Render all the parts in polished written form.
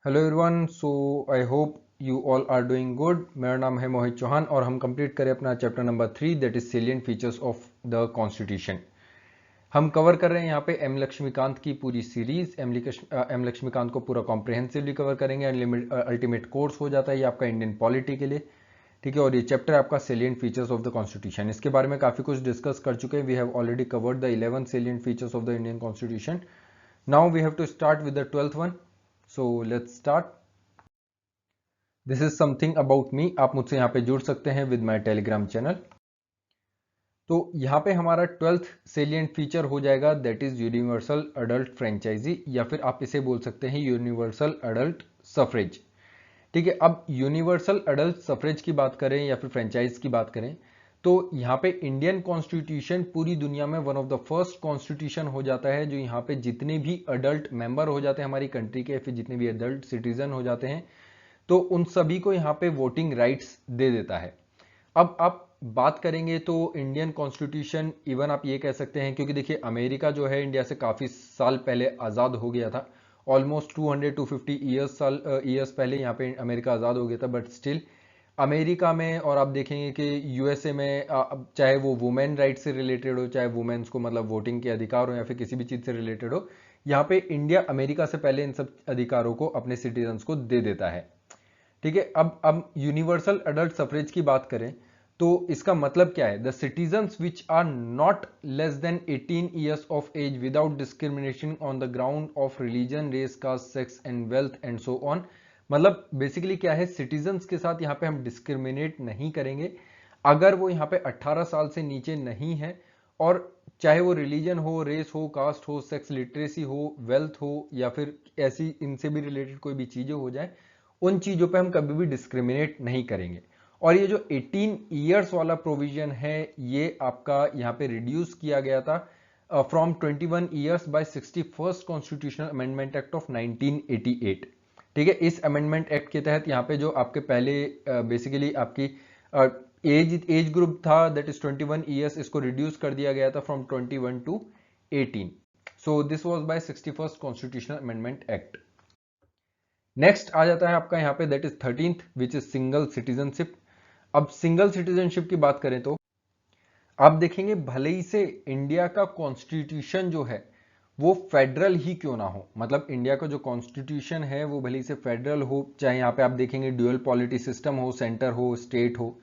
Hello everyone, so I hope you all are doing good. मेरा नाम है मोहित चौहान और हम कंप्लीट करें अपना chapter number 3 that is salient features of the constitution. हम कवर कर रहे हैं यहाँ पे एम लक्ष्मीकांत की पूरी सीरीज। एम लक्ष्मीकांत को पूरा कॉम्प्रिहेंसिवली कवर करेंगे। अल्टीमेट कोर्स हो जाता है ये आपका इंडियन पॉलिटी के लिए, ठीक है। और ये चैप्टर आपका salient features of the constitution, इसके बारे में काफी कुछ डिस्कस कर चुके हैं। We have already covered the 11 salient features of the Indian constitution. Now we have to start with the 12th one. So let's start. This is something about me. आप मुझसे यहाँ पे जुड़ सकते हैं विद माई टेलीग्राम चैनल। तो यहाँ पे हमारा 12th सेलिएंट फीचर हो जाएगा that is universal adult franchise, या फिर आप इसे बोल सकते हैं यूनिवर्सल अडल्ट सफरेज, ठीक है। अब यूनिवर्सल अडल्ट सफरेज की बात करें या फिर फ्रेंचाइज की बात करें तो यहाँ पे इंडियन कॉन्स्टिट्यूशन पूरी दुनिया में one of the first constitution हो जाता है जो यहाँ पे जितने भी अडल्ट मेंबर हो जाते हैं हमारी कंट्री के, फिर जितने भी अडल्ट सिटीजन हो जाते हैं, तो उन सभी को यहाँ पे वोटिंग राइट्स दे देता है। अब आप बात करेंगे तो इंडियन कॉन्स्टिट्यूशन, इवन आप ये कह सकते हैं, क्योंकि देखिए अमेरिका जो है इंडिया से काफी साल पहले आजाद हो गया था। ऑलमोस्ट 200 to 250 ईयर्स पहले यहाँ पे अमेरिका आजाद हो गया था। बट स्टिल अमेरिका में, और आप देखेंगे कि यूएसए में, चाहे वो वुमेन राइट से रिलेटेड हो, चाहे वुमेन्स को मतलब वोटिंग के अधिकार हो या फिर किसी भी चीज से रिलेटेड हो, यहाँ पे इंडिया अमेरिका से पहले इन सब अधिकारों को अपने सिटीजन्स को दे देता है, ठीक है। अब यूनिवर्सल अडल्ट सफरेज की बात करें तो इसका मतलब क्या है? The citizens which are not less than 18 years of age without discrimination on the ground of religion, race, caste, sex and wealth and so on. मतलब बेसिकली क्या है, सिटीजन्स के साथ यहाँ पे हम डिस्क्रिमिनेट नहीं करेंगे अगर वो यहाँ पे 18 साल से नीचे नहीं है, और चाहे वो रिलीजन हो, रेस हो, कास्ट हो, सेक्स लिटरेसी हो, वेल्थ हो, या फिर ऐसी इनसे भी रिलेटेड कोई भी चीजें हो जाए, उन चीजों पे हम कभी भी डिस्क्रिमिनेट नहीं करेंगे। और ये जो 18 ईयर्स वाला प्रोविजन है ये आपका यहाँ पे रिड्यूस किया गया था from 21 years bye 61st constitutional amendment act of 1988, ठीक है। इस अमेंडमेंट एक्ट के तहत यहाँ पे जो आपके पहले बेसिकली आपकी एज ग्रुप था दैट इज 21 ईयर्स, इसको रिड्यूस कर दिया गया था from 21 to 18। So this was by 61st constitutional amendment act. Next आ जाता है आपका यहाँ पे that is 13th which is single citizenship. अब सिंगल सिटीजनशिप की बात करें तो आप देखेंगे भले ही से इंडिया का कॉन्स्टिट्यूशन जो है वो फेडरल ही क्यों ना हो, मतलब इंडिया का जो कॉन्स्टिट्यूशन है वो भले ही से फेडरल हो, चाहे यहाँ पे आप देखेंगे ड्यूअल पॉलिटी सिस्टम हो, सेंटर हो, स्टेट हो,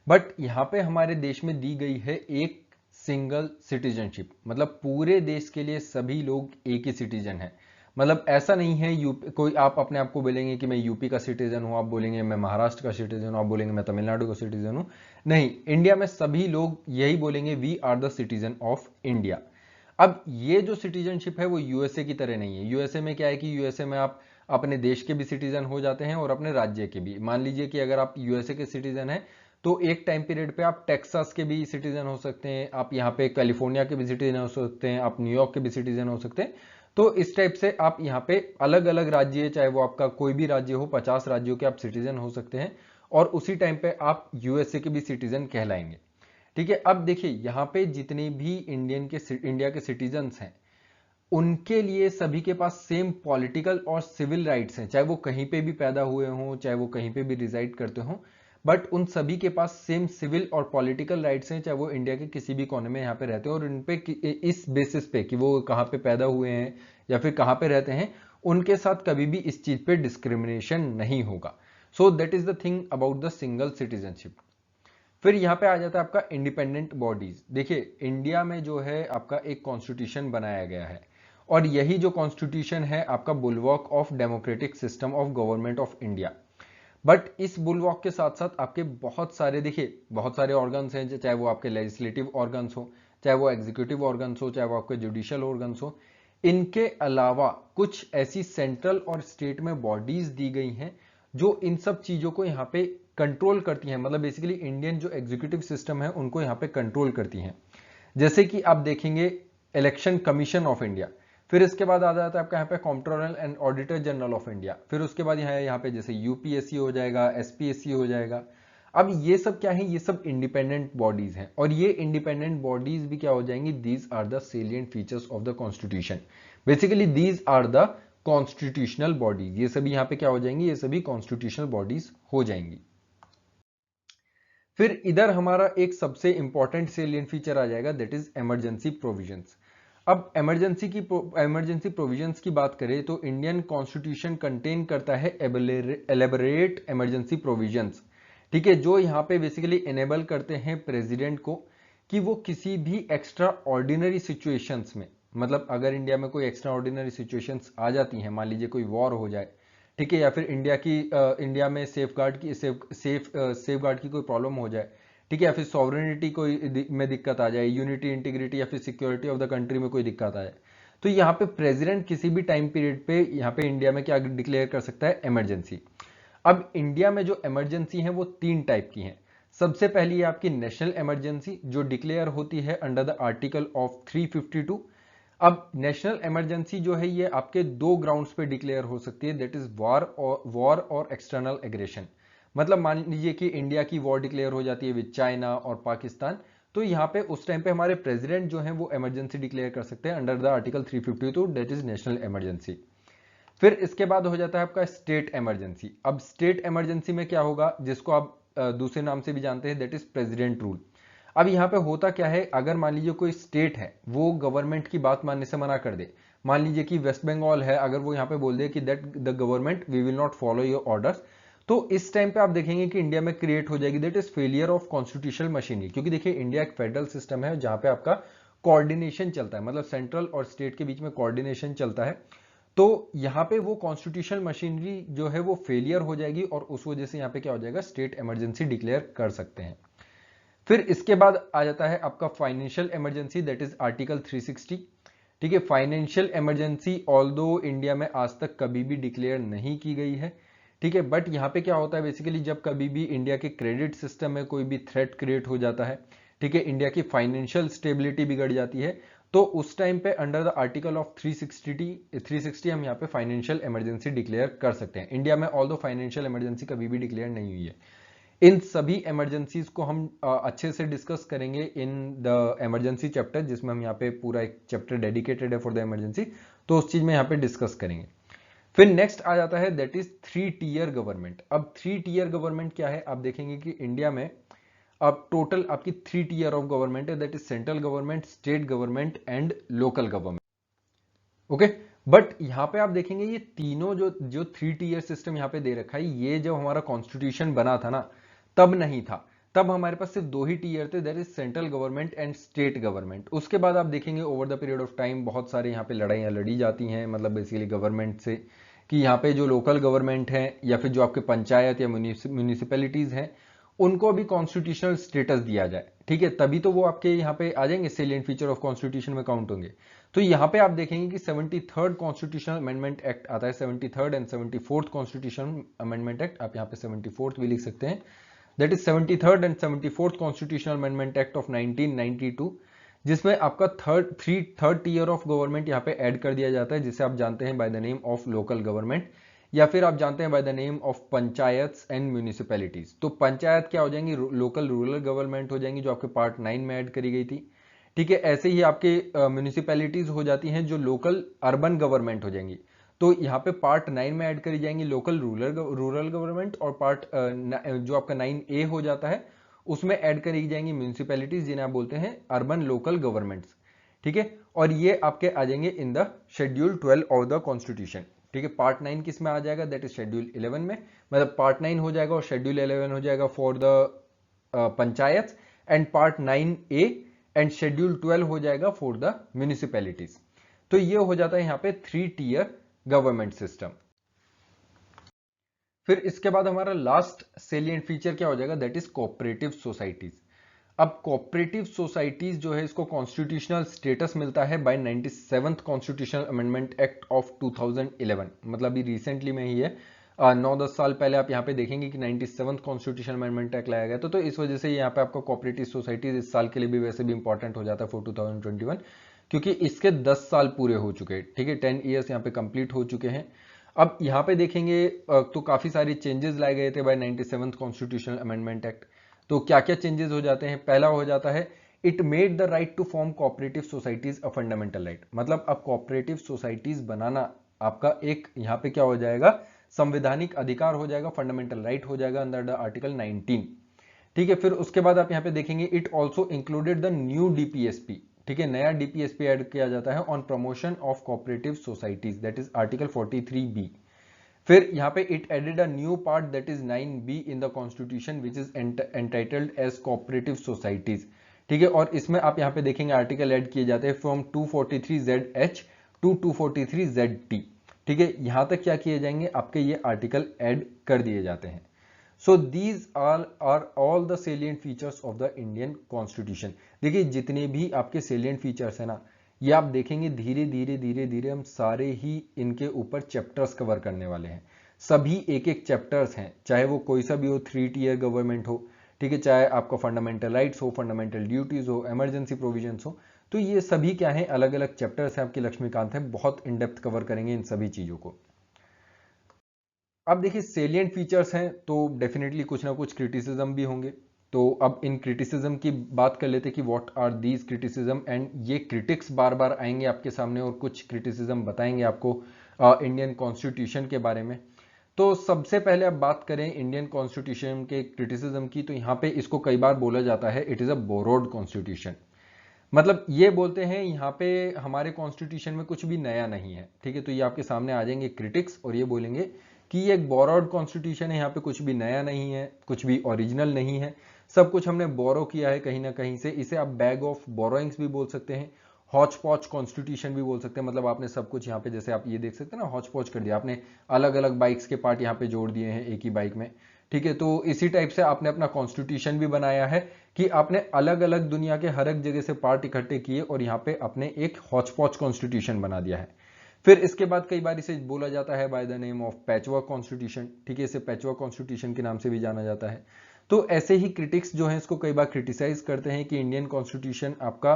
बट यहाँ पे हमारे देश में दी गई है एक सिंगल सिटीजनशिप। मतलब पूरे देश के लिए सभी लोग एक ही सिटीजन है। मतलब ऐसा नहीं है यूपी, कोई आप अपने आप को बोलेंगे कि मैं यूपी का सिटीजन हूं, आप बोलेंगे मैं महाराष्ट्र का सिटीजन हूं, आप बोलेंगे मैं तमिलनाडु का सिटीजन हूं। नहीं, इंडिया में सभी लोग यही बोलेंगे we are the citizen of India. अब ये जो सिटीजनशिप है वो यूएसए की तरह नहीं है। यूएसए में क्या है कि यूएसए में आप अपने देश के भी सिटीजन हो जाते हैं और अपने राज्य के भी। मान लीजिए कि अगर आप यूएसए के सिटीजन हैं तो एक टाइम पीरियड पे आप टेक्सास के भी सिटीजन हो सकते हैं, आप यहाँ पे कैलिफोर्निया के भी सिटीजन हो सकते हैं, आप न्यूयॉर्क के भी सिटीजन हो सकते हैं। तो इस टाइप से आप यहाँ पे अलग अलग राज्य, चाहे वो आपका कोई भी राज्य हो, 50 राज्यों के आप सिटीजन हो सकते हैं, और उसी टाइम पे आप यूएसए के भी सिटीजन कहलाएंगे, ठीक है। अब देखिए यहाँ पे जितने भी इंडिया के सिटीजन्स हैं उनके लिए सभी के पास सेम पॉलिटिकल और सिविल राइट्स हैं, चाहे वो कहीं पे भी पैदा हुए हों, चाहे वो कहीं पे भी रिजाइड करते हों, बट उन सभी के पास सेम सिविल और पॉलिटिकल राइट्स हैं, चाहे वो इंडिया के किसी भी कोने में यहाँ पे रहते हो। और उन पे इस बेसिस पे कि वो कहाँ पे पैदा हुए हैं या फिर कहाँ पे रहते हैं, उनके साथ कभी भी इस चीज पे डिस्क्रिमिनेशन नहीं होगा। So that is the thing about the single citizenship. फिर यहाँ पे आ जाता है आपका इंडिपेंडेंट बॉडीज। देखिए इंडिया में जो है आपका एक कॉन्स्टिट्यूशन बनाया गया है, और यही जो कॉन्स्टिट्यूशन है आपका bulwark of democratic system of government of India. But इस बुलवॉक के साथ साथ आपके बहुत सारे, देखिए बहुत सारे ऑर्गन्स हैं, चाहे वो आपके लेजिस्लेटिव ऑर्गन्स हो, चाहे वो एग्जीक्यूटिव ऑर्गन्स हो, चाहे वो आपके जुडिशियल ऑर्गन्स हो। इनके अलावा कुछ ऐसी सेंट्रल और स्टेट में बॉडीज दी गई हैं जो इन सब चीजों को यहाँ पे कंट्रोल करती हैं। मतलब बेसिकली इंडियन जो एग्जीक्यूटिव सिस्टम है उनको यहाँ पे कंट्रोल करती हैं। जैसे कि आप देखेंगे इलेक्शन कमीशन ऑफ इंडिया, फिर इसके बाद आ जाता है आपका यहाँ पे controller and auditor general of India, फिर उसके बाद यहाँ पे जैसे यूपीएससी हो जाएगा, एसपीएससी हो जाएगा। अब ये सब क्या है, ये सब इंडिपेंडेंट बॉडीज हैं, और ये इंडिपेंडेंट बॉडीज भी क्या हो जाएंगी, these are the salient features of the constitution. Basically these are the constitutional bodies. ये सभी यहाँ पे क्या हो जाएंगी, ये सभी कॉन्स्टिट्यूशनल बॉडीज हो जाएंगी। फिर इधर हमारा एक सबसे इंपॉर्टेंट सेलिएंट फीचर आ जाएगा, दैट इज इमरजेंसी प्रोविजंस। अब इमरजेंसी प्रोविजंस की बात करें तो इंडियन कॉन्स्टिट्यूशन कंटेन करता है एलेबोरेट इमरजेंसी प्रोविजंस, ठीक है, जो यहाँ पे बेसिकली इनेबल करते हैं प्रेसिडेंट को कि वो किसी भी एक्स्ट्रा ऑर्डिनरी सिचुएशंस में, मतलब अगर इंडिया में कोई एक्स्ट्रा ऑर्डिनरी सिचुएशंस आ जाती हैं, मान लीजिए कोई वॉर हो जाए, ठीक है, या फिर इंडिया में सेफ गार्ड की कोई प्रॉब्लम हो जाए, ठीक है, या फिर सॉवरेनिटी में दिक्कत आ जाए, यूनिटी इंटीग्रिटी या फिर सिक्योरिटी ऑफ द कंट्री में कोई दिक्कत आ जाए, तो यहाँ पे प्रेसिडेंट किसी भी टाइम पीरियड पे यहाँ पे इंडिया में क्या डिक्लेयर कर सकता है, इमरजेंसी। अब इंडिया में जो इमरजेंसी है वो 3 टाइप की हैं। सबसे पहली है आपकी नेशनल इमरजेंसी, जो डिक्लेयर होती है अंडर द आर्टिकल ऑफ 352। अब नेशनल इमरजेंसी जो है ये आपके 2 ग्राउंड्स पे डिक्लेयर हो सकती है, दैट इज वॉर और एक्सटर्नल एग्रेशन। मतलब मान लीजिए कि इंडिया की वॉर डिक्लेयर हो जाती है विद चाइना और पाकिस्तान, तो यहाँ पे उस टाइम पे हमारे प्रेसिडेंट जो है वो इमरजेंसी डिक्लेयर कर सकते हैं under the article 352, that is national emergency. फिर इसके बाद हो जाता है आपका स्टेट इमरजेंसी। अब स्टेट इमरजेंसी में क्या होगा, जिसको आप दूसरे नाम से भी जानते हैं, दैट इज प्रेसिडेंट रूल। अब यहाँ पे होता क्या है, अगर मान लीजिए कोई स्टेट है वो गवर्नमेंट की बात मानने से मना कर दे, मान लीजिए कि वेस्ट बंगाल है, अगर वो यहाँ पे बोल दे कि that the government we will not follow your orders, तो इस टाइम पे आप देखेंगे कि इंडिया में क्रिएट हो जाएगी that is failure of constitutional machinery. क्योंकि देखिए इंडिया एक फेडरल सिस्टम है जहां पे आपका कोऑर्डिनेशन चलता है, मतलब सेंट्रल और स्टेट के बीच में कोऑर्डिनेशन चलता है, तो यहाँ पे वो कॉन्स्टिट्यूशनल मशीनरी जो है वो फेलियर हो जाएगी और उस वजह से यहाँ पे क्या हो जाएगा, स्टेट इमरजेंसी डिक्लेयर कर सकते हैं। फिर इसके बाद आ जाता है आपका financial emergency, that is article 360, ठीक है। फाइनेंशियल इमरजेंसी ऑल्दो इंडिया में आज तक कभी भी डिक्लेयर नहीं की गई है, ठीक है, बट यहाँ पे क्या होता है बेसिकली, जब कभी भी इंडिया के क्रेडिट सिस्टम में कोई भी थ्रेट क्रिएट हो जाता है, ठीक है, इंडिया की फाइनेंशियल स्टेबिलिटी बिगड़ जाती है, तो उस टाइम पे अंडर द आर्टिकल ऑफ 360 हम यहाँ पे फाइनेंशियल इमरजेंसी डिक्लेयर कर सकते हैं। इंडिया में ऑल्दो फाइनेंशियल इमरजेंसी कभी भी डिक्लेयर नहीं हुई है। इन सभी इमरजेंसीज को हम अच्छे से डिस्कस करेंगे इन द इमरजेंसी चैप्टर, जिसमें हम यहाँ पे पूरा एक चैप्टर डेडिकेटेड है फॉर द इमरजेंसी, तो उस चीज में यहाँ पे डिस्कस करेंगे। फिर नेक्स्ट आ जाता है दैट इज 3 टियर गवर्नमेंट। अब 3 टियर गवर्नमेंट क्या है, आप देखेंगे कि इंडिया में अब टोटल आपकी 3 टियर ऑफ गवर्नमेंट है, that is central government, state government and local government. Okay, but यहाँ पे आप देखेंगे ये तीनों जो 3 टियर सिस्टम यहाँ पे दे रखा है, ये जब हमारा कॉन्स्टिट्यूशन बना था ना तब नहीं था, तब हमारे पास सिर्फ 2 ही टियर थे, that is central government and state government. उसके बाद आप देखेंगे over the period of time बहुत सारे यहाँ पे लड़ाइयाँ लड़ी जाती हैं, मतलब बेसिकली गवर्नमेंट से, कि यहाँ पे जो लोकल गवर्नमेंट है या फिर जो आपके पंचायत या म्यूनिसिपैलिटीज हैं उनको भी कॉन्स्टिट्यूशनल स्टेटस दिया जाए, ठीक है, तभी तो वो आपके यहाँ पे आ जाएंगे, सेलिएंट फीचर ऑफ कॉन्स्टिट्यूशन में काउंट होंगे। तो यहाँ पे आप देखेंगे कि 73rd कॉन्स्टिट्यूशनल अमेंडमेंट एक्ट आता है, 73rd and 74th constitutional amendment act, आप यहाँ पे 74th भी लिख सकते हैं, that is 73rd and 74th constitutional amendment act of 1992, जिसमें आपका थर्ड टियर ऑफ गवर्नमेंट यहाँ पे ऐड कर दिया जाता है, जिसे आप जानते हैं by the name of local government, या फिर आप जानते हैं by the name of panchayat and municipalities. तो पंचायत क्या हो जाएंगी, लोकल रूरल गवर्नमेंट हो जाएंगी, जो आपके पार्ट 9 में ऐड करी गई थी, ठीक है। ऐसे ही आपके म्यूनिसिपैलिटीज हो जाती हैं जो लोकल अर्बन गवर्नमेंट हो जाएंगी, तो यहाँ पे पार्ट 9 में ऐड करी जाएंगी लोकल रूरल गवर्नमेंट, और पार्ट जो आपका 9A हो जाता है उसमें ऐड करी जाएंगी म्यूनिसिपैलिटीज, जिन्हें आप बोलते हैं अर्बन लोकल गवर्नमेंट्स, ठीक है। और ये आपके आ जाएंगे in the schedule 12 of the constitution, ठीक है। पार्ट 9 किस में आ जाएगा, दैट इज शेड्यूल 11 में, मतलब पार्ट 9 हो जाएगा और शेड्यूल 11 हो जाएगा for the panchayat, and part 9A and schedule 12 हो जाएगा फॉर द म्यूनिसिपैलिटीज। तो ये हो जाता है यहाँ पे 3 टियर गवर्नमेंट सिस्टम। फिर इसके बाद हमारा लास्ट सेलिएंट फीचर क्या हो जाएगा, दैट इज कोऑपरेटिव सोसाइटीज। अब कोऑपरेटिव सोसाइटीज जो है इसको कॉन्स्टिट्यूशनल स्टेटस मिलता है by 97th constitutional amendment act of 2011, मतलब अभी रिसेंटली में ही है, 9-10 साल पहले आप यहाँ पे देखेंगे कि 97th कॉन्स्टिट्यूशनल अमेंडमेंट एक्ट लाया गया था, तो इस वजह से यहाँ पे आपका कोऑपरेटिव सोसाइटीज इस साल के लिए भी वैसे भी इंपॉर्टेंट हो जाता है फॉर 2021, क्योंकि इसके 10 साल पूरे हो चुके हैं, ठीक है, 10 ईयर्स यहाँ पे कंप्लीट हो चुके हैं। अब यहाँ पे देखेंगे तो काफी सारी चेंजेस लाए गए थे bye 97th constitutional amendment act. तो क्या क्या चेंजेस हो जाते हैं, पहला हो जाता है it made the right to form cooperative societies a fundamental right, मतलब अब कोऑपरेटिव सोसाइटीज बनाना आपका एक यहाँ पे क्या हो जाएगा, संवैधानिक अधिकार हो जाएगा, फंडामेंटल राइट हो जाएगा अंडर द आर्टिकल 19। ठीक है, फिर उसके बाद आप यहाँ पे देखेंगे it also included the new DPSP. ठीक है, नया डीपीएसपी ऐड किया जाता है on promotion of cooperative societies, that is article 43B। फिर यहाँ पे it added a new part that is 9B in the constitution which is entitled as cooperative societies. ठीक है, और इसमें आप यहाँ पे देखेंगे आर्टिकल ऐड किए जाते हैं फ्रॉम 243ZH टू 243ZT। ठीक है, यहां तक क्या किए जाएंगे, आपके ये आर्टिकल ऐड कर दिए जाते हैं। So these are all the salient features of the Indian constitution. देखिए जितने भी आपके सेलिएंट फीचर्स है ना, ये आप देखेंगे धीरे धीरे धीरे धीरे हम सारे ही इनके ऊपर चैप्टर्स कवर करने वाले हैं। सभी एक एक चैप्टर्स हैं, चाहे वो कोई सा भी हो, 3 टियर गवर्नमेंट हो, ठीक है, चाहे आपका फंडामेंटल राइट्स हो, फंडामेंटल ड्यूटीज हो, इमरजेंसी प्रोविजंस हो, तो ये सभी क्या है, अलग अलग चैप्टर्स हैं आपके लक्ष्मीकांत हैं, बहुत इन डेप्थ कवर करेंगे इन सभी चीजों को। अब देखिए सेलिएंट फीचर्स हैं तो डेफिनेटली कुछ ना कुछ क्रिटिसिज्म भी होंगे। तो अब इन क्रिटिसिज्म की बात कर लेते हैं कि what are these criticism, and ये क्रिटिक्स बार बार आएंगे आपके सामने और कुछ क्रिटिसिज्म बताएंगे आपको इंडियन कॉन्स्टिट्यूशन के बारे में। तो सबसे पहले अब बात करें इंडियन कॉन्स्टिट्यूशन के क्रिटिसिज्म की, तो यहाँ पे इसको कई बार बोला जाता है it is a borrowed constitution. मतलब ये बोलते हैं यहाँ पे हमारे कॉन्स्टिट्यूशन में कुछ भी नया नहीं है। ठीक है, तो ये आपके सामने आ जाएंगे क्रिटिक्स और ये बोलेंगे कि ये एक बोरोड कॉन्स्टिट्यूशन है, यहाँ पे कुछ भी नया नहीं है, कुछ भी ओरिजिनल नहीं है, सब कुछ हमने बोरो किया है कहीं ना कहीं से। इसे आप बैग ऑफ बोरोइंग्स भी बोल सकते हैं, हॉच पॉच कॉन्स्टिट्यूशन भी बोल सकते हैं। मतलब आपने सब कुछ यहाँ पे, जैसे आप ये देख सकते हैं ना, हॉच पॉच कर दिया आपने, अलग अलग बाइक्स के पार्ट यहाँ पे जोड़ दिए हैं एक ही बाइक में। ठीक है, तो इसी टाइप से आपने अपना कॉन्स्टिट्यूशन भी बनाया है कि आपने अलग अलग दुनिया के हर एक जगह से पार्ट इकट्ठे किए और यहाँ पे आपने एक हॉच पॉच कॉन्स्टिट्यूशन बना दिया है। फिर इसके बाद कई बार इसे बोला जाता है by the name of patchwork constitution. ठीक है, इसे पैचवर्क कॉन्स्टिट्यूशन के नाम से भी जाना जाता है। तो ऐसे ही क्रिटिक्स जो है इसको कई बार क्रिटिसाइज करते हैं कि इंडियन कॉन्स्टिट्यूशन आपका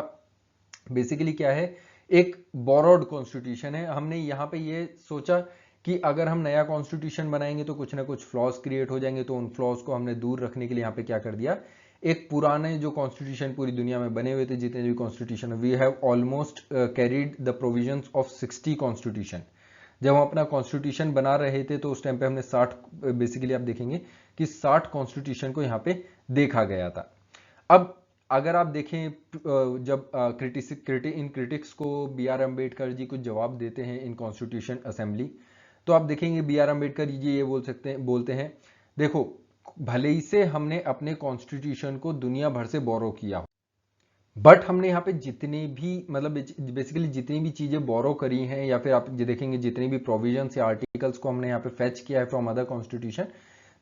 बेसिकली क्या है, एक बोरोड कॉन्स्टिट्यूशन है। हमने यहाँ पे ये सोचा कि अगर हम नया कॉन्स्टिट्यूशन बनाएंगे तो कुछ ना कुछ फ्लॉज क्रिएट हो जाएंगे, तो उन फ्लॉज को हमने दूर रखने के लिए यहाँ पे क्या कर दिया, एक पुराने जो कॉन्स्टिट्यूशन पूरी दुनिया में बने हुए थे, जितने भी constitution, we have almost carried the provisions of 60 constitution. जब हम अपना कॉन्स्टिट्यूशन बना रहे थे तो उस टाइम पे हमने 60, बेसिकली आप देखेंगे कि 60 कॉन्स्टिट्यूशन को यहाँ पे देखा गया था। अब अगर आप देखें जब इन क्रिटिक्स को बी आर अम्बेडकर जी कुछ जवाब देते हैं इन कॉन्स्टिट्यूशन असेंबली, तो आप देखेंगे बी आर अम्बेडकर जी ये बोलते हैं देखो, भले ही से हमने अपने कॉन्स्टिट्यूशन को दुनिया भर से बोरो किया, बट हमने यहाँ पे जितने भी, मतलब बेसिकली जितनी भी चीजें बोरो करी हैं, या फिर आप देखेंगे जितनी भी प्रोविजंस या आर्टिकल्स को हमने यहाँ पे फेच किया है from other constitution,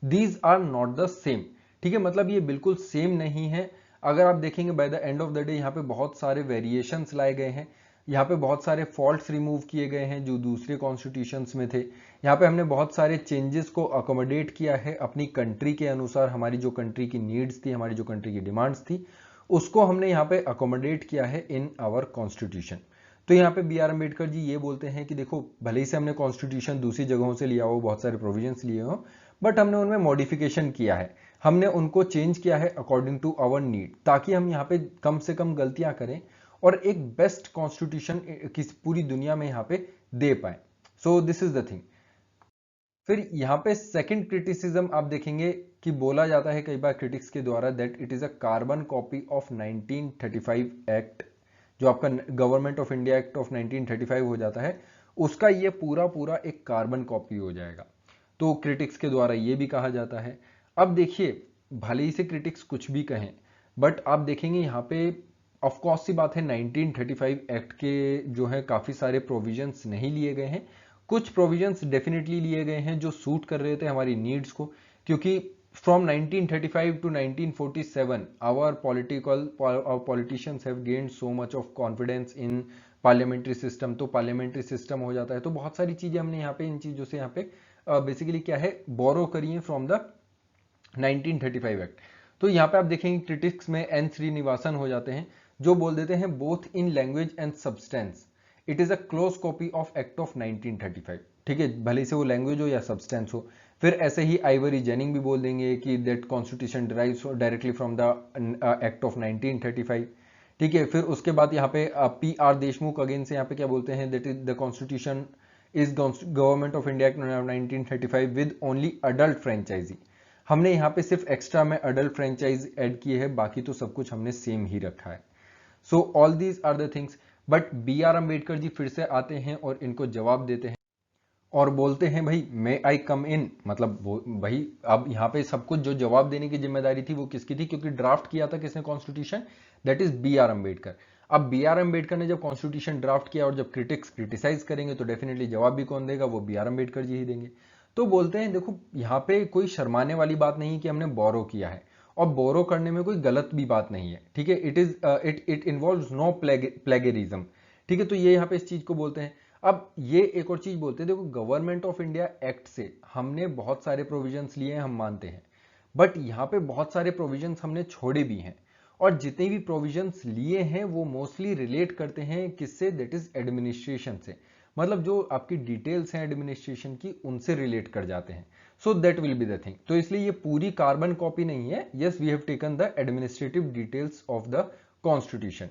these are not the same. ठीक है, मतलब ये बिल्कुल सेम नहीं है। अगर आप देखेंगे by the end of the day यहाँ पे बहुत सारे वेरिएशंस लाए गए हैं, यहाँ पे बहुत सारे फॉल्ट्स रिमूव किए गए हैं जो दूसरे कॉन्स्टिट्यूशंस में थे। यहाँ पे हमने बहुत सारे चेंजेस को अकोमोडेट किया है अपनी कंट्री के अनुसार, हमारी जो कंट्री की नीड्स थी, हमारी जो कंट्री की डिमांड्स थी, उसको हमने यहाँ पे अकोमोडेट किया है इन आवर कॉन्स्टिट्यूशन। तो यहाँ पे बी आर अम्बेडकर जी ये बोलते हैं कि देखो, भले ही से हमने कॉन्स्टिट्यूशन दूसरी जगहों से लिया हो, बहुत सारे प्रोविजंस लिए हो, बट हमने उनमें मॉडिफिकेशन किया है, हमने उनको चेंज किया है अकॉर्डिंग टू आवर नीड, ताकि हम यहाँ पे कम से कम गलतियां करें और एक बेस्ट कॉन्स्टिट्यूशन किस पूरी दुनिया में यहाँ पे दे पाए। So this is the thing. फिर यहाँ पे सेकंड क्रिटिसिज्म आप देखेंगे कि बोला जाता है कई बार क्रिटिक्स के द्वारा that it is a carbon copy of 1935 act, जो आपका government of India act of 1935 हो जाता है, उसका ये पूरा पूरा एक कार्बन कॉपी हो जाएगा। तो क्रिटिक्स के द्वारा ये भी कहा जाता है। अब देखिए, भले ही से क्रिटिक्स कुछ भी कहें, बट आप देखेंगे यहाँ पे ऑफ कोर्स सी बात है 1935 एक्ट के जो है काफी सारे प्रोविजंस नहीं लिए गए हैं, कुछ प्रोविजंस डेफिनेटली लिए गए हैं जो सूट कर रहे थे हमारी नीड्स को, क्योंकि from 1935 to 1947 our politicians have gained so much of confidence in parliamentary system. तो पार्लियामेंट्री सिस्टम हो जाता है, तो बहुत सारी चीजें हमने यहाँ पे इन चीजों से यहाँ पे बेसिकली क्या है, बोरो करी है फ्रॉम द 1935 एक्ट। तो यहाँ पे आप देखेंगे क्रिटिक्स में एन श्रीनिवासन हो जाते हैं, जो बोल देते हैं both in language and substance it is a close copy of act of 1935। ठीक है, भले से वो लैंग्वेज हो या सब्सटेंस हो। फिर ऐसे ही आइवरी जेनिंग भी बोल देंगे कि that constitution derives directly from the act of 1935। ठीक है, फिर उसके बाद यहाँ पे पी आर देशमुख अगेन से यहाँ पे क्या बोलते हैं, that is the constitution is government of India act 1935 with only adult franchise. हमने यहाँ पे सिर्फ एक्स्ट्रा में अडल्ट फ्रेंचाइज ऐड की है, बाकी तो सब कुछ हमने सेम ही रखा है। So all these are the things. But B R Ambedkar ji फिर से आते हैं और इनको जवाब देते हैं और बोलते हैं भाई मे आई कम इन, मतलब भाई अब यहाँ पे सब कुछ जो जवाब देने की जिम्मेदारी थी वो किसकी थी, क्योंकि ड्राफ्ट किया था किसने constitution, that is B R Ambedkar. अब बी आर अम्बेडकर ने जब कॉन्स्टिट्यूशन ड्राफ्ट किया और जब क्रिटिक्स क्रिटिसाइज करेंगे तो डेफिनेटली जवाब भी कौन देगा, वो बी आर अम्बेडकर जी ही देंगे। तो बोलते हैं देखो यहाँ पे कोई शर्माने वाली बात नहीं कि हमने बोरो किया है, और बोरो करने में कोई गलत भी बात नहीं है, ठीक है। इट इन्वॉल्व्स नो प्लेगरिज्म, ठीक है। तो ये यहाँ पे इस चीज को बोलते हैं। अब ये एक और चीज बोलते हैं, देखो गवर्नमेंट ऑफ इंडिया एक्ट से हमने बहुत सारे प्रोविजंस लिए हैं, हम मानते हैं, बट यहाँ पे बहुत सारे प्रोविजंस हमने छोड़े भी हैं, और जितने भी प्रोविजंस लिए हैं वो मोस्टली रिलेट करते हैं किससे, दैट इज एडमिनिस्ट्रेशन से, मतलब जो आपकी डिटेल्स हैं एडमिनिस्ट्रेशन की उनसे रिलेट कर जाते हैं। So that will be the thing. तो इसलिए ये पूरी कार्बन कॉपी नहीं है, yes we have taken the administrative details of the constitution.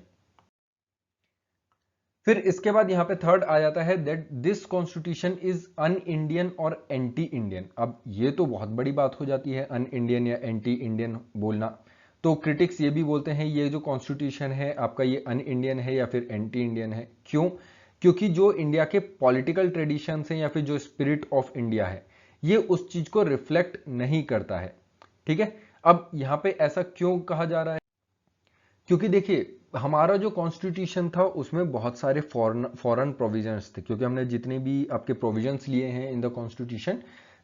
फिर इसके बाद यहां पे थर्ड आ जाता है that this constitution is un Indian और एंटी इंडियन। अब ये तो बहुत बड़ी बात हो जाती है अन इंडियन या एंटी इंडियन बोलना। तो क्रिटिक्स ये भी बोलते हैं ये जो कॉन्स्टिट्यूशन है आपका ये अन इंडियन है या फिर एंटी इंडियन है। क्यों? क्योंकि जो इंडिया के पॉलिटिकल ट्रेडिशंस हैं या फिर जो स्पिरिट ऑफ इंडिया है ये उस चीज को रिफ्लेक्ट नहीं करता है, ठीक है। अब यहां पे ऐसा क्यों कहा जा रहा है? क्योंकि देखिए हमारा जो कॉन्स्टिट्यूशन था उसमें बहुत सारे फॉरेन प्रोविजंस थे, क्योंकि हमने जितने भी आपके प्रोविजंस लिए हैं in the constitution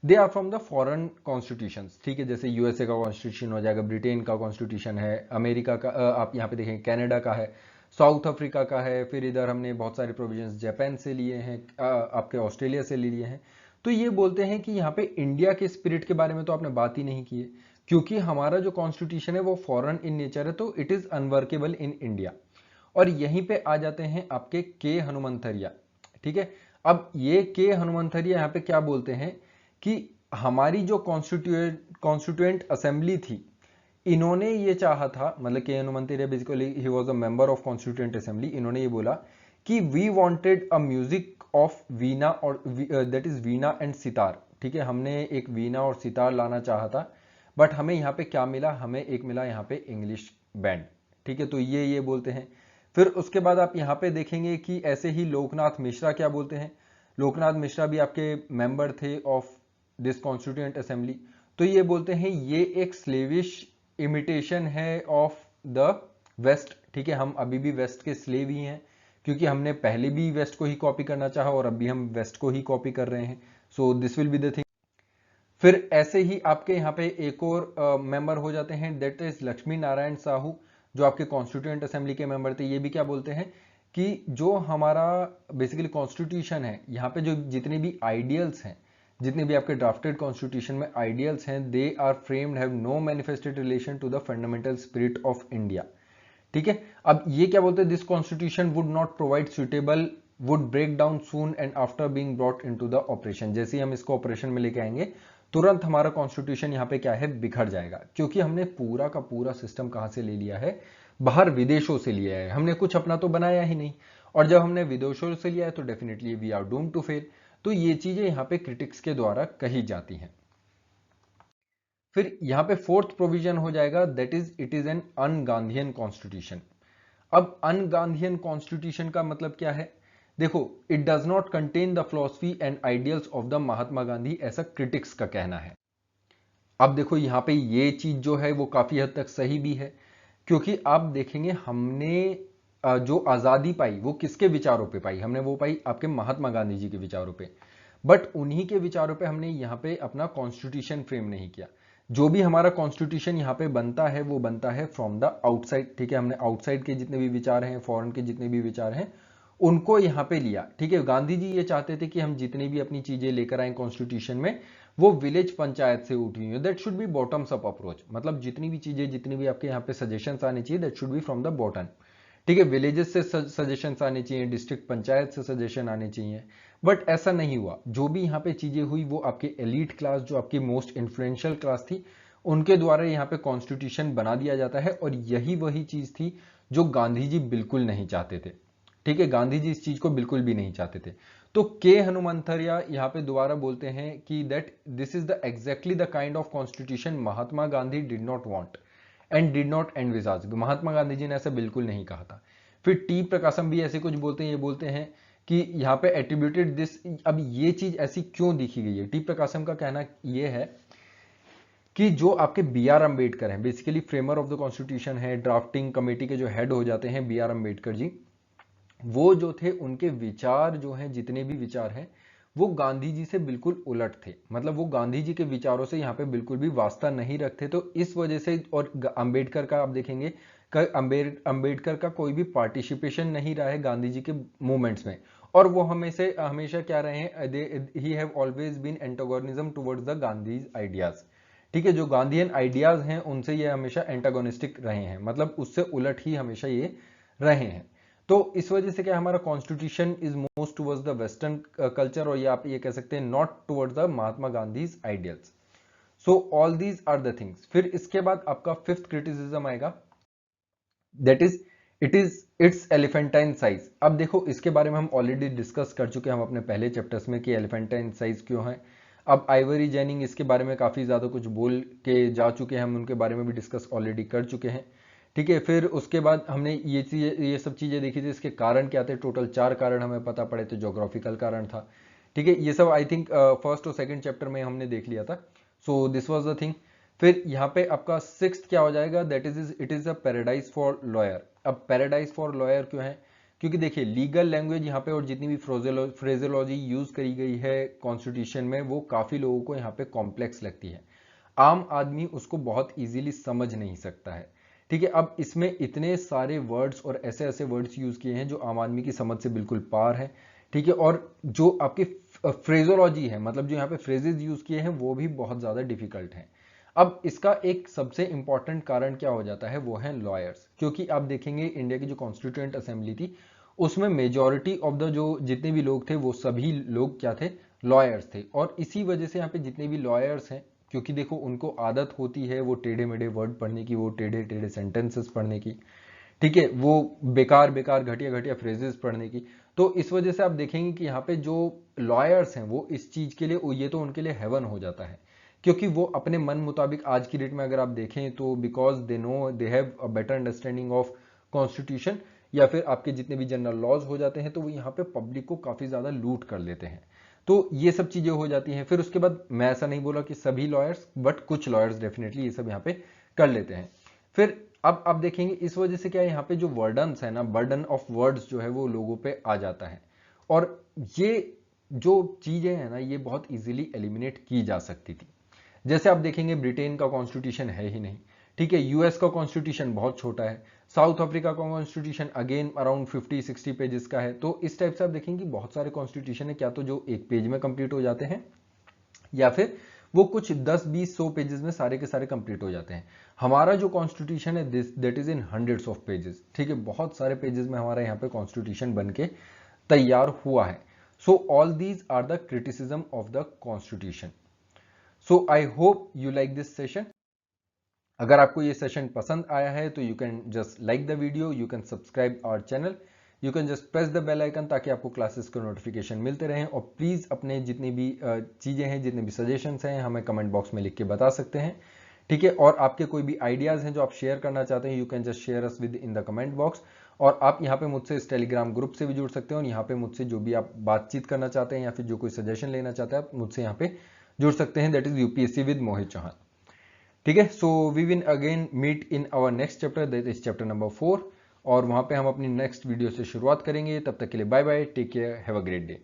they are from the foreign constitutions, ठीक है। जैसे यूएसए का कॉन्स्टिट्यूशन हो जाएगा, ब्रिटेन का कॉन्स्टिट्यूशन है, अमेरिका का आप यहाँ पे देखें कनाडा का है, साउथ अफ्रीका का है, फिर इधर हमने बहुत सारे प्रोविजंस जापान से लिए हैं, आपके ऑस्ट्रेलिया से ले लिए हैं। तो ये बोलते हैं कि यहाँ पे इंडिया के स्पिरिट के बारे में तो आपने बात ही नहीं की है, क्योंकि हमारा जो कॉन्स्टिट्यूशन है वो फॉरेन इन नेचर है, तो it is unworkable in India. और यहीं पे आ जाते हैं आपके के हनुमंथरिया, ठीक है। अब ये के हनुमंथरिया यहाँ पे क्या बोलते हैं कि हमारी जो कॉन्स्टिट्यूएंट असेंबली थी इन्होंने ये चाहा था, मतलब के हनुमंथरिया बेसिकली ही was a member of constituent assembly, इन्होंने ये बोला कि we wanted a music of veena और that is veena and sitar, ठीक है। हमने एक वीना और सितार लाना चाहा था, बट हमें यहाँ पे क्या मिला, हमें एक मिला यहाँ पे इंग्लिश बैंड, ठीक है। तो ये बोलते हैं। फिर उसके बाद आप यहाँ पे देखेंगे कि ऐसे ही लोकनाथ मिश्रा क्या बोलते हैं, लोकनाथ मिश्रा भी आपके मेंबर थे ऑफ दिस कॉन्स्टिट्यूएंट असेंबली। तो ये बोलते हैं ये एक स्लेविश इमिटेशन है ऑफ द वेस्ट, ठीक है। हम अभी भी वेस्ट के स्लेव ही हैं, क्योंकि हमने पहले भी वेस्ट को ही कॉपी करना चाहा और अभी हम वेस्ट को ही कॉपी कर रहे हैं। So this will be the thing. फिर ऐसे ही आपके यहाँ पे एक और मेंबर हो जाते हैं दैट इज लक्ष्मी नारायण साहू, जो आपके कॉन्स्टिट्यूएंट असेंबली के मेंबर थे। ये भी क्या बोलते हैं कि जो हमारा बेसिकली कॉन्स्टिट्यूशन है यहाँ पे जो जितने भी आइडियल्स हैं, जितने भी आपके ड्राफ्टेड कॉन्स्टिट्यूशन में आइडियल्स हैं, they are framed have no manifested relation to the fundamental spirit of India, ठीक है। अब ये क्या बोलते हैं, this constitution would not provide suitable would break down soon and after being brought into the operation. जैसे ही हम इसको ऑपरेशन में लेके आएंगे तुरंत हमारा कॉन्स्टिट्यूशन यहाँ पे क्या है, बिखर जाएगा, क्योंकि हमने पूरा का पूरा सिस्टम कहां से ले लिया है, बाहर विदेशों से लिया है, हमने कुछ अपना तो बनाया ही नहीं। और जब हमने विदेशों से लिया है तो definitely we are doomed to fail. तो ये चीजें यहाँ पे क्रिटिक्स के द्वारा कही जाती हैं। फिर यहाँ पे फोर्थ प्रोविजन हो जाएगा that is it is an un-Gandhian constitution. अब अनगांधीयन कॉन्स्टिट्यूशन का मतलब क्या है, देखो it does not contain the philosophy and ideals of the Mahatma Gandhi, ऐसा क्रिटिक्स का कहना है। अब देखो यहाँ पे ये चीज जो है वो काफी हद तक सही भी है, क्योंकि आप देखेंगे हमने जो आजादी पाई वो किसके विचारों पे पाई, हमने वो पाई आपके महात्मा गांधी जी के विचारों पे, बट उन्हीं के विचारों पे हमने यहाँ पे अपना कॉन्स्टिट्यूशन फ्रेम नहीं किया। जो भी हमारा कॉन्स्टिट्यूशन यहाँ पे बनता है वो बनता है फ्रॉम द आउटसाइड, ठीक है। हमने आउटसाइड के जितने भी विचार हैं, फॉरेन के जितने भी विचार हैं उनको यहाँ पे लिया, ठीक है। गांधी जी ये चाहते थे कि हम जितनी भी अपनी चीजें लेकर आए कॉन्स्टिट्यूशन में वो विलेज पंचायत से उठी हुई है, that should be bottoms up approach, मतलब जितनी भी चीजें जितनी भी आपके यहाँ पे सजेशंस आने चाहिए that should be from the bottom, ठीक है। विलेजेस से सजेशंस आने चाहिए, डिस्ट्रिक्ट पंचायत से सजेशन आने चाहिए, बट ऐसा नहीं हुआ। जो भी यहाँ पे चीजें हुई वो आपके एलीट क्लास, जो आपकी मोस्ट इन्फ्लुएंशियल क्लास थी, उनके द्वारा यहाँ पे कॉन्स्टिट्यूशन बना दिया जाता है। और यही वही चीज थी जो गांधी जी बिल्कुल नहीं चाहते थे, ठीक है। गांधी जी इस चीज को बिल्कुल भी नहीं चाहते थे। तो के हनुमंथरिया यहाँ पे दोबारा बोलते हैं कि that this is the exactly the kind of constitution Mahatma Gandhi did not want and did not envisage. Mahatma Gandhi ji ने ऐसा बिल्कुल नहीं कहा था। फिर टी प्रकाशम भी ऐसे कुछ बोलते हैं, ये बोलते हैं कि यहाँ पे एट्रीब्यूटेड दिस, अब ये चीज ऐसी क्यों दिखी गई है। टी प्रकाशम का कहना ये है कि जो आपके बी आर अम्बेडकर हैं, basically framer of the constitution है, ड्राफ्टिंग कमेटी के जो हेड हो जाते हैं बी आर अम्बेडकर जी, वो जो थे उनके विचार जो हैं, जितने भी विचार हैं वो गांधी जी से बिल्कुल उलट थे। मतलब वो गांधी जी के विचारों से यहाँ पे बिल्कुल भी वास्ता नहीं रखते। तो इस वजह से, और अम्बेडकर का आप देखेंगे अम्बेडकर का कोई भी पार्टिसिपेशन नहीं रहा है गांधी जी के मूवमेंट्स में, और वो हमेशा क्या रहे हैं, he have always been antagonism towards the Gandhi's ideas. ठीक है, जो गांधीयन आइडियाज हैं उनसे ये हमेशा एंटागोनिस्टिक रहे हैं, मतलब उससे उलट ही हमेशा ये रहे हैं। तो इस वजह से क्या हमारा constitution is most towards the western culture, और ये आप ये कह सकते हैं not towards the Mahatma Gandhi's ideals. So all these are the things. फिर इसके बाद आपका फिफ्थ क्रिटिसिज्म आएगा, that is its elephantine size. अब देखो इसके बारे में हम ऑलरेडी डिस्कस कर चुके हैं हम अपने पहले चैप्टर्स में कि एलिफेंटाइन साइज क्यों है। अब आइवरी जेनिंग इसके बारे में काफी ज्यादा कुछ बोल के जा चुके हैं, हम उनके बारे में भी डिस्कस ऑलरेडी कर चुके हैं। ठीक है, फिर उसके बाद हमने ये सब चीजें देखी थी, इसके कारण क्या थे, टोटल 4 कारण हमें पता पड़े थे। ज्योग्राफिकल कारण था, ठीक है, ये सब आई थिंक फर्स्ट और सेकंड चैप्टर में हमने देख लिया था। सो दिस वाज द थिंग। फिर यहाँ पे आपका सिक्स्थ क्या हो जाएगा, that is it is a paradise for lawyer. अब पैराडाइज फॉर लॉयर क्यों है, क्योंकि देखिए लीगल लैंग्वेज यहाँ पे और जितनी भी फ्रेजोलॉजी यूज करी गई है कॉन्स्टिट्यूशन में वो काफी लोगों को यहाँ पे कॉम्प्लेक्स लगती है, आम आदमी उसको बहुत इजीली समझ नहीं सकता है। ठीक है, अब इसमें इतने सारे वर्ड्स और ऐसे ऐसे वर्ड्स यूज किए हैं जो आम आदमी की समझ से बिल्कुल पार है। ठीक है, और जो आपकी फ्रेजोलॉजी है, मतलब जो यहाँ पे फ्रेजेस यूज किए हैं वो भी बहुत ज्यादा डिफिकल्ट हैं। अब इसका एक सबसे इंपॉर्टेंट कारण क्या हो जाता है, वो है लॉयर्स। क्योंकि आप देखेंगे इंडिया की जो कॉन्स्टिट्यूएंट असेंबली थी उसमें मेजॉरिटी ऑफ द जो जितने भी लोग थे वो सभी लोग क्या थे, लॉयर्स थे। और इसी वजह से यहाँ पे जितने भी लॉयर्स हैं, क्योंकि देखो उनको आदत होती है वो टेढ़े मेढ़े वर्ड पढ़ने की, वो टेढ़े टेढ़े सेंटेंसेस पढ़ने की, ठीक है, वो बेकार बेकार घटिया घटिया फ्रेजेस पढ़ने की। तो इस वजह से आप देखेंगे कि यहाँ पे जो लॉयर्स हैं वो इस चीज के लिए, ये तो उनके लिए हेवन हो जाता है, क्योंकि वो अपने मन मुताबिक आज की डेट में अगर आप देखें तो because they know they have a better understanding of constitution, या फिर आपके जितने भी जनरल लॉज हो जाते हैं तो वो यहाँ पे पब्लिक को काफी ज्यादा लूट कर लेते हैं। तो ये सब चीजें हो जाती हैं। फिर उसके बाद मैं ऐसा नहीं बोला कि सभी लॉयर्स, बट कुछ लॉयर्स डेफिनेटली ये सब यहाँ पे कर लेते हैं। फिर अब आप देखेंगे इस वजह से क्या है, यहाँ पे जो वर्डन्स है ना, बर्डन ऑफ वर्ड्स जो है वो लोगों पे आ जाता है, और ये जो चीजें हैं ना ये बहुत इजीली एलिमिनेट की जा सकती थी। जैसे आप देखेंगे ब्रिटेन का कॉन्स्टिट्यूशन है ही नहीं, ठीक है, यूएस का कॉन्स्टिट्यूशन बहुत छोटा है, साउथ अफ्रीका का कॉन्स्टिट्यूशन अगेन अराउंड 50-60 पेजेस का है। तो इस टाइप से आप देखेंगे बहुत सारे कॉन्स्टिट्यूशन है, क्या तो जो एक पेज में कंप्लीट हो जाते हैं, या फिर वो कुछ 10-20-100 पेजेस में सारे के सारे कंप्लीट हो जाते हैं। हमारा जो कॉन्स्टिट्यूशन है that is in hundreds of pages, ठीक है, बहुत सारे पेजेस में हमारा यहाँ पे कॉन्स्टिट्यूशन बन के तैयार हुआ है। So all these are the criticism of the constitution. So I hope you like this session. अगर आपको ये सेशन पसंद आया है तो you can just like the video, you can subscribe our channel, you can just press the bell icon ताकि आपको classes के नोटिफिकेशन मिलते रहें। और प्लीज अपने जितनी भी चीजें हैं, जितने भी सजेशंस हैं, हमें कमेंट बॉक्स में लिख के बता सकते हैं, ठीक है। और आपके कोई भी आइडियाज हैं जो आप शेयर करना चाहते हैं, you can just share us with in the comment box. और आप यहाँ पे मुझसे इस टेलीग्राम ग्रुप से भी जुड़ सकते हैं, और यहाँ पे मुझसे जो भी आप बातचीत करना चाहते हैं या फिर जो कोई सजेशन लेना चाहते हैं आप मुझसे यहाँ पे जुड़ सकते हैं, that is UPSC with Mohit Chauhan, ठीक है। So we will again meet in our next chapter, that is chapter number 4, और वहां पे हम अपनी नेक्स्ट वीडियो से शुरुआत करेंगे। तब तक के लिए bye bye, take care, have a great day.